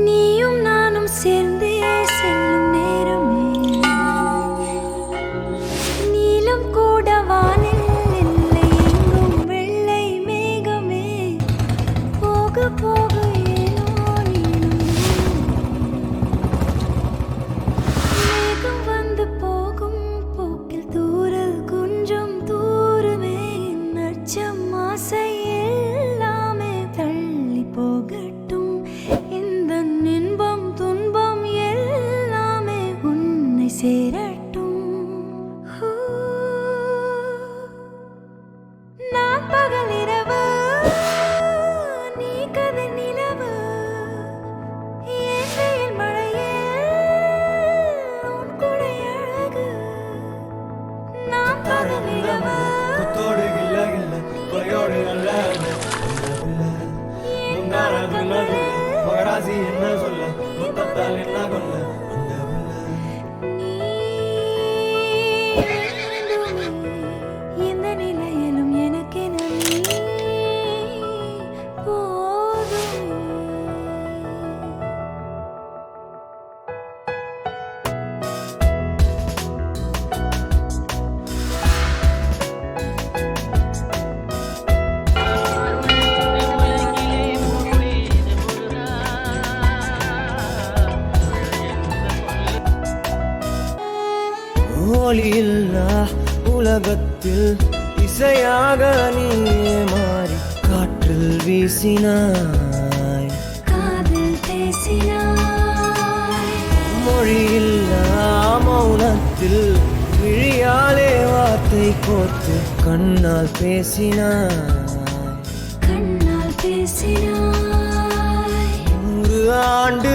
நீயும் நானும் சேர்ந்தே செல்லும் நேரமே நீலம் கூட வானில் இல்லை எங்கும் வெள்ளை மேகமே போக போக ஏனோ மேகம் வந்து போகும் போக்கில் தூரல் கொஞ்சம் தூரமே நச்சம் ஆசை எல்லாமே தள்ளி போகட்டும் இந்த இன்பம் துன்பம் எல்லாமே உன்னை சேரட்டும் நான் பகல் இரவு நீ கதை நிலவு என் வெயில் மழையே உன் குடை அழகு நான் பகல் இரவு குத்தோடு கில்ல கில்ல கொலையோடு நல்ல மகராசி என்ன சொல்ல முத்தத்தால் என்ன கொல்ல எந்த நிலையிலும் எனக்கென நீ போதும் ஒளியில்லா உலகத்தில் இசையாக நீயே மாறி காற்றில் வீசினாய் காதல் பேசினாய் மொழியில்லா மௌனத்தில் விழியாலே வார்த்தை கோர்த்து கண்ணால் பேசினாய் கண்ணால் பேசினாய் 100 ஆண்டு